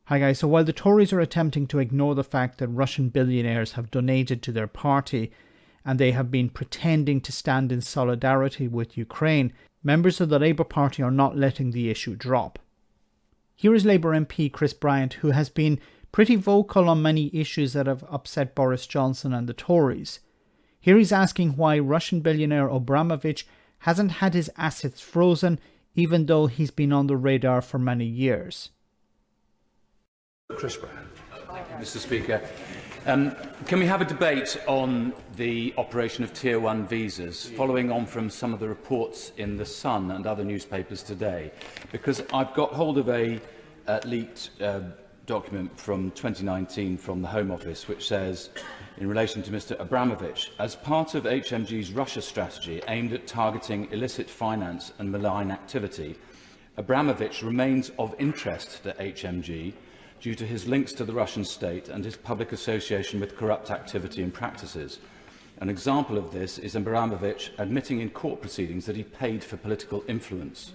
Hi guys, so while the Tories are attempting to ignore the fact that Russian billionaires have donated to their party and they have been pretending to stand in solidarity with Ukraine, members of the Labour Party are not letting the issue drop. Here is Labour MP Chris Bryant, who has been pretty vocal on many issues that have upset Boris Johnson and the Tories. Here he's asking why Russian billionaire Abramovich hasn't had his assets frozen, even though he's been on the radar for many years. Chris Bryant. Thank you, Mr. Speaker. Can we have a debate on the operation of Tier 1 visas, following on from some of the reports in The Sun and other newspapers today? Because I've got hold of a leaked document from 2019 from the Home Office, which says, in relation to Mr. Abramovich, as part of HMG's Russia strategy aimed at targeting illicit finance and malign activity, Abramovich remains of interest to HMG due to his links to the Russian state and his public association with corrupt activity and practices. An example of this is Abramovich admitting in court proceedings that he paid for political influence.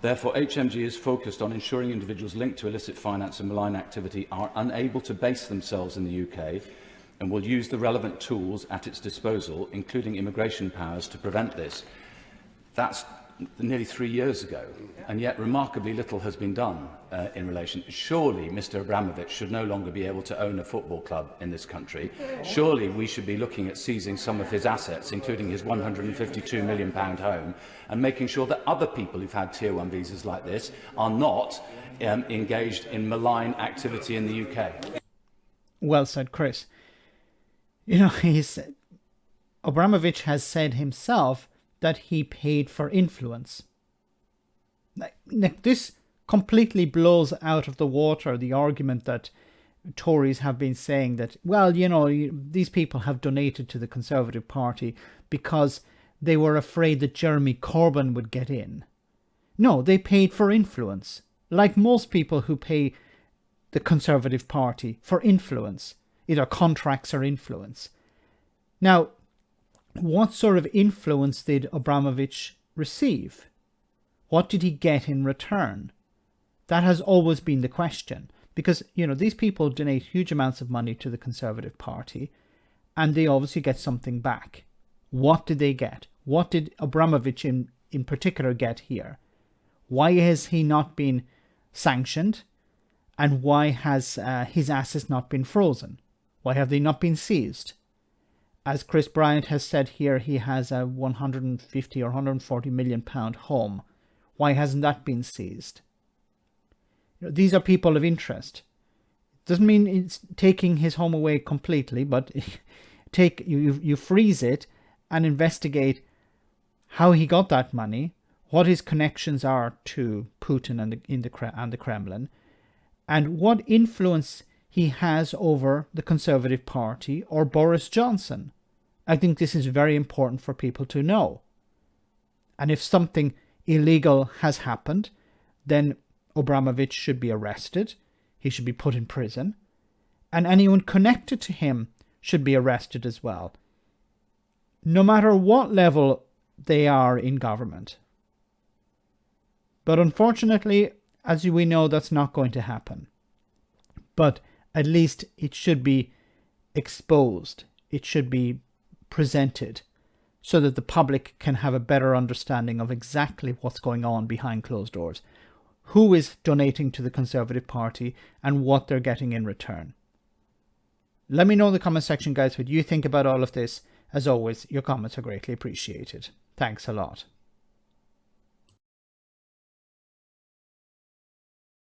Therefore, HMG is focused on ensuring individuals linked to illicit finance and malign activity are unable to base themselves in the UK and will use the relevant tools at its disposal, including immigration powers, to prevent this. That's nearly 3 years ago, and yet remarkably little has been done in relation. Surely Mr. Abramovich should no longer be able to own a football club in this country. Surely we should be looking at seizing some of his assets, including his £152 million home, and making sure that other people who've had Tier 1 visas like this are not engaged in malign activity in the UK. Well said, Chris. You know, Abramovich has said himself that he paid for influence. This completely blows out of the water the argument that Tories have been saying that, well, you know, these people have donated to the Conservative Party because they were afraid that Jeremy Corbyn would get in. No, they paid for influence, like most people who pay the Conservative Party for influence, either contracts or influence. Now, what sort of influence did Abramovich receive? What did he get in return? That has always been the question, because, you know, these people donate huge amounts of money to the Conservative Party and they obviously get something back. What did they get? What did Abramovich in particular get here? Why has he not been sanctioned? And why has his assets not been frozen? Why have they not been seized? As Chris Bryant has said here, he has a 150 or 140 million pound home. Why hasn't that been seized? You know, these are people of interest. Doesn't mean it's taking his home away completely, but you freeze it and investigate how he got that money, what his connections are to Putin and the Kremlin, and what influence he has over the Conservative Party or Boris Johnson. I think this is very important for people to know. And if something illegal has happened, then Abramovich should be arrested. He should be put in prison. And anyone connected to him should be arrested as well. No matter what level they are in government. But unfortunately, as we know, that's not going to happen. But at least it should be exposed. It should be presented so that the public can have a better understanding of exactly what's going on behind closed doors. Who is donating to the Conservative Party and what they're getting in return. Let me know in the comment section, guys, what you think about all of this. As always, your comments are greatly appreciated. Thanks a lot.